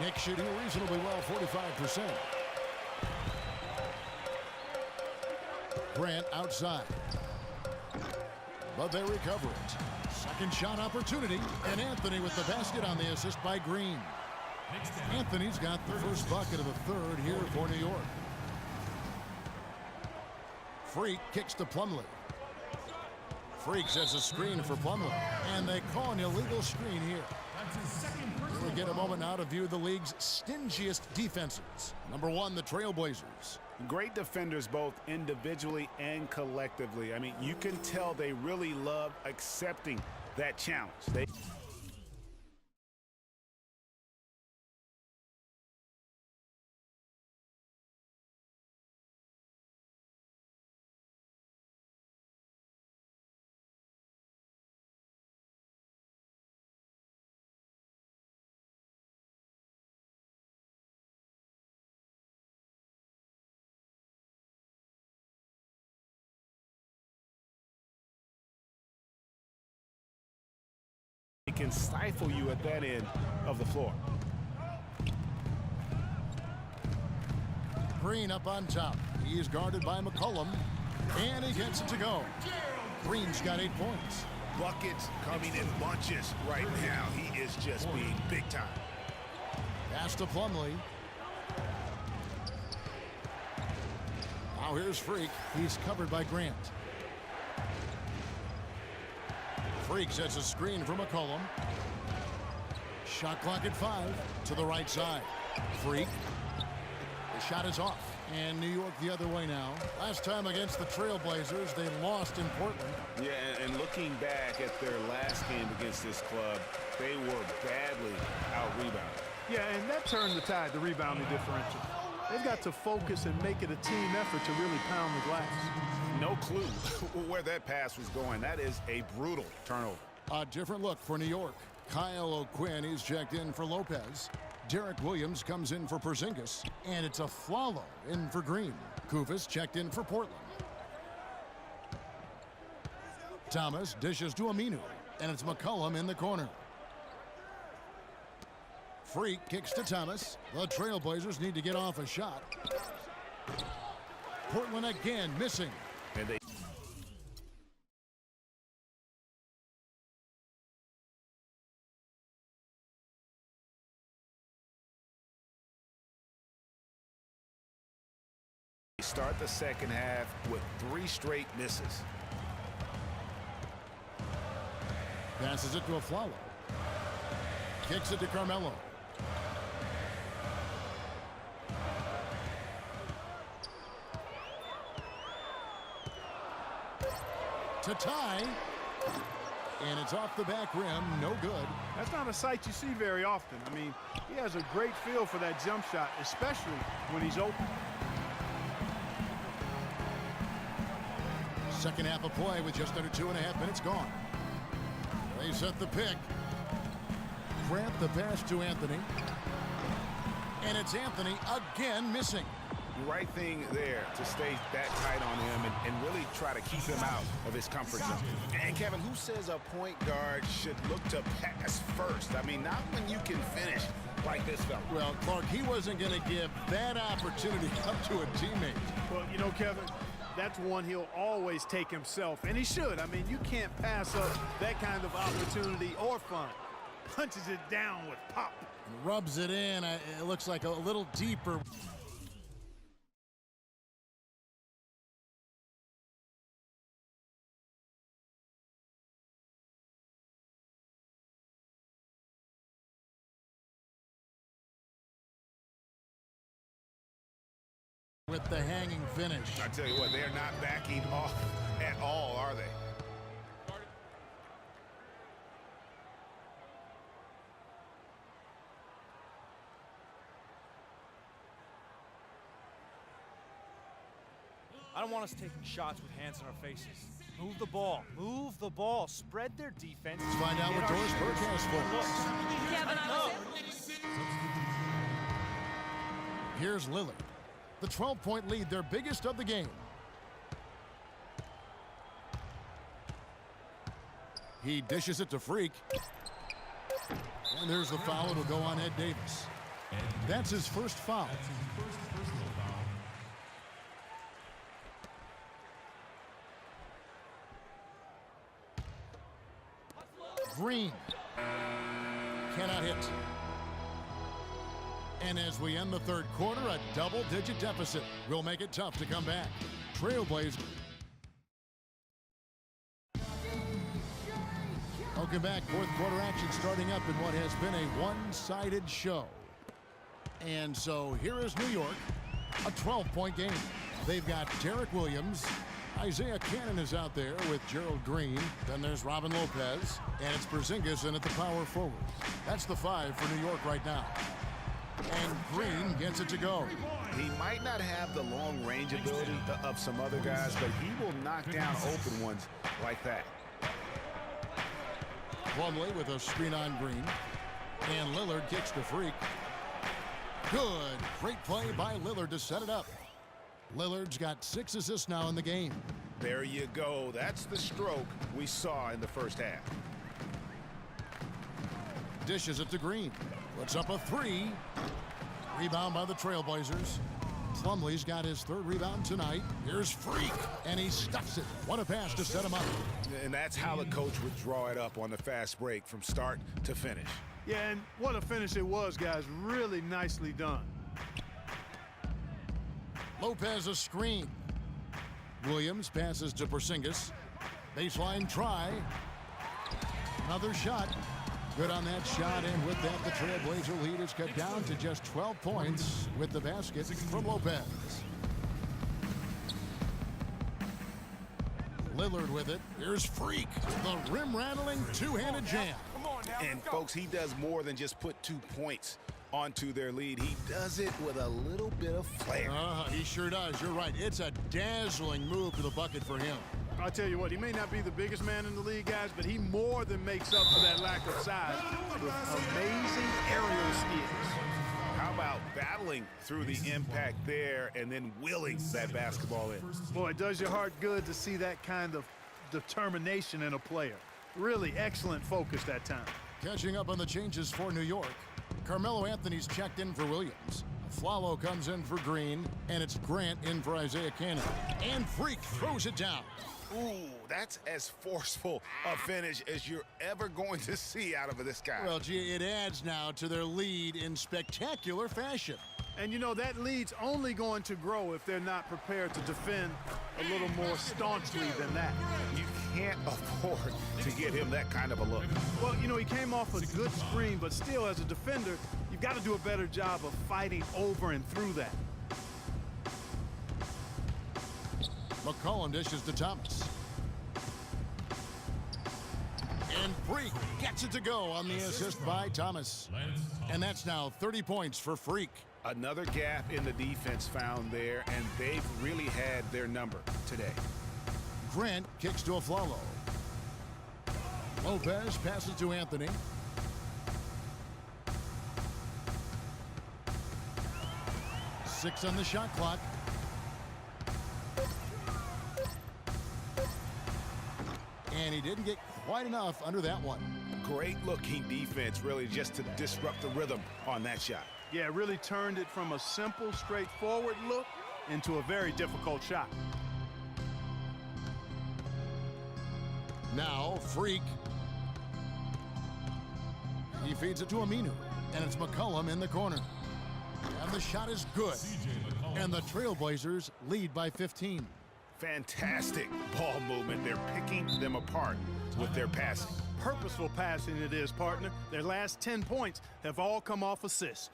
Nick shooting reasonably well, 45%. Grant outside. But they recover it. Second shot opportunity. And Anthony with the basket on the assist by Green. Anthony's got the first bucket of the third here for New York. Freak kicks to Plumlee. Freak sets a screen for Plumlee. And they call an illegal screen here. We get a moment now to view the league's stingiest defenses. Number one, the Trailblazers. Great defenders both individually and collectively. I mean, you can tell they really love accepting that challenge. Can stifle you at that end of the floor. Green up on top. He's guarded by McCollum, and he gets it to go. Green's got 8 points. Buckets coming in bunches right now. He is just being big time. Pass to Plumlee. Now here's Freak. He's covered by Grant. Freak sets a screen for McCollum. Shot clock at 5 to the right side. Freak. The shot is off. And New York the other way now. Last time against the Trailblazers, they lost in Portland. Yeah, and looking back at their last game against this club, they were badly out-rebounded. Yeah, and that turned the tide, the rebounding differential. They've got to focus and make it a team effort to really pound the glass. No clue where that pass was going. That is a brutal turnover. A different look for New York. Kyle O'Quinn, he's checked in for Lopez. Derek Williams comes in for Porzingis. And it's a Flalo in for Green. Kufis checked in for Portland. Thomas dishes to Aminu. And it's McCollum in the corner. Freak kicks to Thomas. The Trailblazers need to get off a shot. Portland again missing. And they start the second half with 3 straight misses. Passes it to a Flalo. Kicks it to Carmelo. To tie. And it's off the back rim. No good. That's not a sight you see very often. I mean, he has a great feel for that jump shot, especially when he's open. Second half of play with just under 2.5 minutes gone. They set the pick. Grant the pass to Anthony. And it's Anthony again missing. The right thing there to stay that tight on him and really try to keep him out of his comfort zone. And Kevin, who says a point guard should look to pass first? I mean, not when you can finish like this fella. Well, Clark, he wasn't going to give that opportunity up to a teammate. Well, you know, Kevin, that's one he'll always take himself, and he should. I mean, you can't pass up that kind of opportunity or fun. Punches it down with pop. Rubs it in. It looks like a little deeper. With the hanging finish. I tell you what, they're not backing off at all, are they? I don't want us taking shots with hands in our faces. Move the ball. Move the ball. Spread their defense. Let's find out what Doris Burke has for us. Kevin, Here's Lillard. The 12-point lead, their biggest of the game. He dishes it to Freak. And there's the foul. It'll go on Ed Davis. That's his first foul. Green cannot hit. And as we end the third quarter, a double-digit deficit will make it tough to come back. Trailblazers. Welcome back. Fourth quarter action starting up in what has been a one-sided show. And so here is New York, a 12-point game. They've got Derek Williams. Isaiah Cannon is out there with Gerald Green. Then there's Robin Lopez. And it's Porzingis in at the power forward. That's the 5 for New York right now. And Green gets it to go. He might not have the long range ability of some other guys, but he will knock down open ones like that. Plumlee with a screen on Green. And Lillard kicks to Freak. Good. Great play by Lillard to set it up. Lillard's got 6 assists now in the game. There you go. That's the stroke we saw in the first half. Dishes it to Green. Puts up a 3. Rebound by the Trailblazers. Plumlee's got his 3rd rebound tonight. Here's Freak, and he stuffs it. What a pass to set him up. And that's how the coach would draw it up on the fast break from start to finish. Yeah, and what a finish it was, guys. Really nicely done. Lopez a screen. Williams passes to Porzingis. Baseline try. Another shot. Good on that shot, and with that, the Trailblazer lead is cut down to just 12 points with the basket from Lopez. Lillard with it. Here's Freak. The rim-rattling two-handed jam. And, folks, he does more than just put 2 points onto their lead. He does it with a little bit of flair. He sure does. You're right. It's a dazzling move to the bucket for him. I'll tell you what, he may not be the biggest man in the league, guys, but he more than makes up for that lack of size with amazing aerial skills. How about battling through the impact there and then willing that basketball in? Boy, it does your heart good to see that kind of determination in a player. Really excellent focus that time. Catching up on the changes for New York. Carmelo Anthony's checked in for Williams. Flalo comes in for Green, and it's Grant in for Isaiah Cannon. And Freak throws it down. Ooh, that's as forceful a finish as you're ever going to see out of this guy. Well, gee, it adds now to their lead in spectacular fashion. And, you know, that lead's only going to grow if they're not prepared to defend a little more staunchly than that. You can't afford to get him that kind of a look. Well, you know, he came off a good screen, but still, as a defender, you've got to do a better job of fighting over and through that. McCollum dishes to Thomas. And Freak gets it to go on the assist by Thomas. And that's now 30 points for Freak. Another gap in the defense found there, and they've really had their number today. Grant kicks to Flalo. Lopez passes to Anthony. Six on the shot clock. And he didn't get quite enough under that one. Great looking defense, really, just to disrupt the rhythm on that shot. Yeah, really turned it from a simple, straightforward look into a very difficult shot. Now, Freak. He feeds it to Aminu. And it's McCollum in the corner. And the shot is good. And the Trailblazers lead by 15. Fantastic ball movement. They're picking them apart with their passing. Purposeful passing it is, partner. Their last 10 points have all come off assists.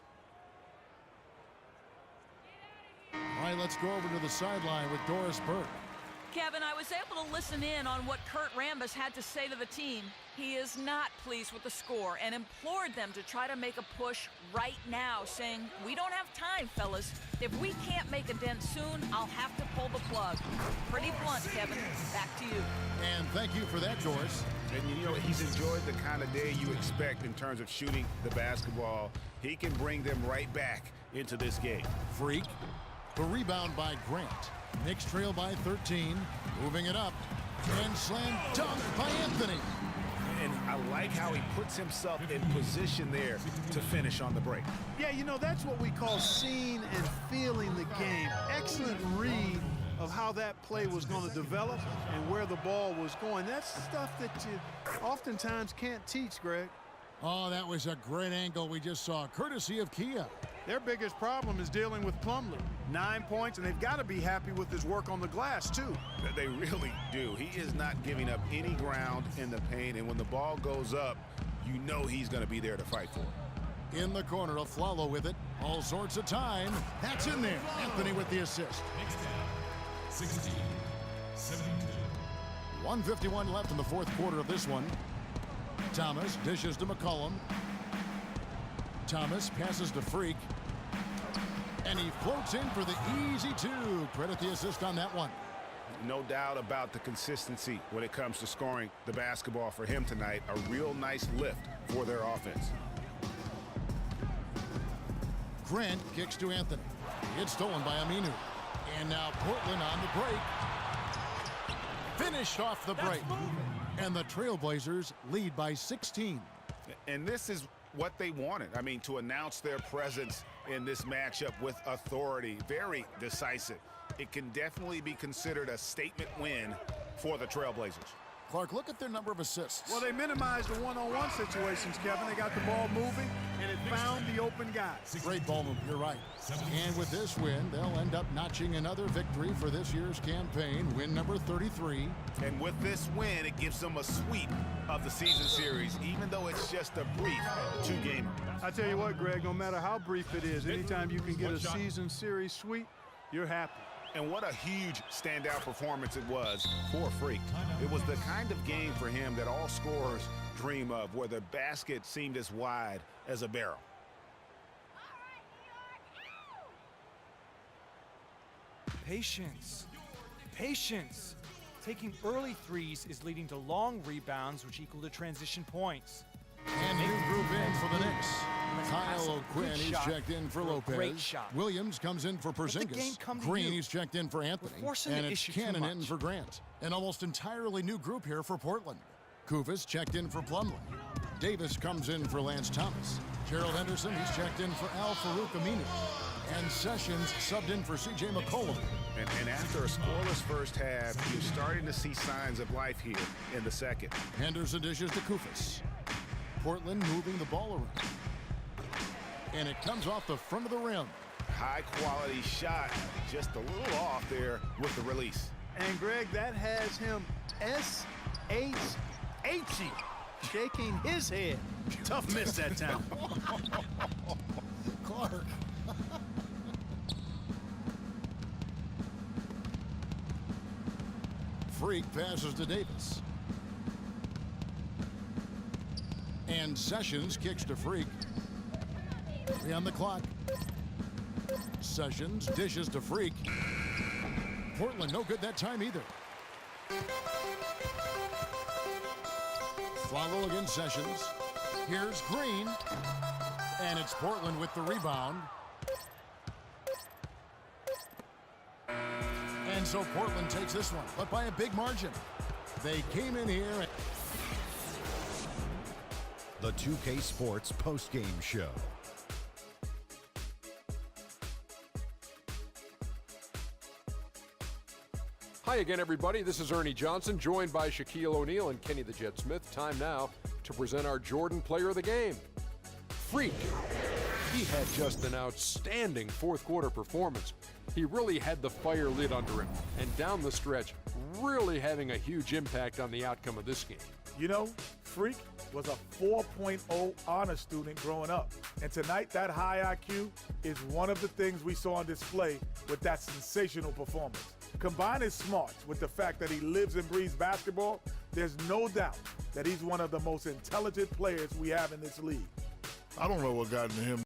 All right, let's go over to the sideline with Doris Burke. Kevin, I was able to listen in on what Kurt Rambis had to say to the team. He is not pleased with the score and implored them to try to make a push right now, saying, "We don't have time, fellas. If we can't make a dent soon, I'll have to pull the plug." Pretty blunt, Kevin. Back to you. And thank you for that, Doris. And you know, he's enjoyed the kind of day you expect in terms of shooting the basketball. He can bring them right back into this game. Freak. The rebound by Grant. Knicks trail by 13. Moving it up. And slam dunk by Anthony. And I like how he puts himself in position there to finish on the break. Yeah, you know, that's what we call seeing and feeling the game. Excellent read of how that play was going to develop and where the ball was going. That's stuff that you oftentimes can't teach, Greg. Oh, that was a great angle we just saw, courtesy of Kia. Their biggest problem is dealing with Plumlee. 9 points, and they've got to be happy with his work on the glass, too. They really do. He is not giving up any ground in the paint, and when the ball goes up, you know he's going to be there to fight for it. In the corner, Aflalo with it. All sorts of time. That's in there. Anthony with the assist. 16, 17. 1:51 left in the fourth quarter of this one. Thomas dishes to McCollum. Thomas passes to Freak. And he floats in for the easy two. Credit the assist on that one. No doubt about the consistency when it comes to scoring the basketball for him tonight. A real nice lift for their offense. Grant kicks to Anthony. It's stolen by Aminu. And now Portland on the break. Finished off the break. And the Trailblazers lead by 16. And this is what they wanted. I mean, to announce their presence in this matchup with authority. Very decisive. It can definitely be considered a statement win for the Trailblazers. Clark, look at their number of assists. Well, they minimized the one-on-one situations, Kevin. They got the ball moving, and it found the open guy. Great ball movement, you're right. And with this win, they'll end up notching another victory for this year's campaign, win number 33. And with this win, it gives them a sweep of the season series, even though it's just a brief two-gamer. I tell you what, Greg, no matter how brief it is, anytime you can get a season series sweep, you're happy. And what a huge standout performance it was for Freak. It was the kind of game for him that all scorers dream of, where the basket seemed as wide as a barrel. Patience. Patience. Taking early threes is leading to long rebounds, which equal to transition points. And new group in for the Knicks. Let's pass Kyle a O'Quinn, good he's shot checked in for for a Lopez. great shot. Williams comes in for the game Porzingis. come to Green, you. he's checked in for Anthony. forcing And the it's issue too Cannon in much. for Grant. An almost entirely new group here for Portland. Kufis checked in for Plumlee. Davis comes in for Lance Thomas. Gerald Henderson, he's checked in for Al Farouk Aminu. And Sessions subbed in for C.J. McCollum. And after a scoreless first half, you're starting to see signs of life here in the second. Henderson dishes to Kufis. Portland moving the ball around. And it comes off the front of the rim. High quality shot, just a little off there with the release. And, Greg, that has him S-H-H-E, shaking his head. Tough miss that time. Clark. Freak passes to Davis. And Sessions kicks to Freak. 3 on the clock. Sessions dishes to Freak. Portland no good that time either. Follow against Sessions. Here's Green. And it's Portland with the rebound. And so Portland takes this one, but by a big margin. They came in here. The 2K Sports postgame show. Hi again, everybody. This is Ernie Johnson, joined by Shaquille O'Neal and Kenny the Jet Smith. Time now to present our Jordan Player of the Game. Freak. He had just an outstanding fourth quarter performance. He really had the fire lit under him, and down the stretch, really having a huge impact on the outcome of this game. You know, Freak was a 4.0 honor student growing up. And tonight, that high IQ is one of the things we saw on display with that sensational performance. Combine his smarts with the fact that he lives and breathes basketball, there's no doubt that he's one of the most intelligent players we have in this league. I don't know what got into him.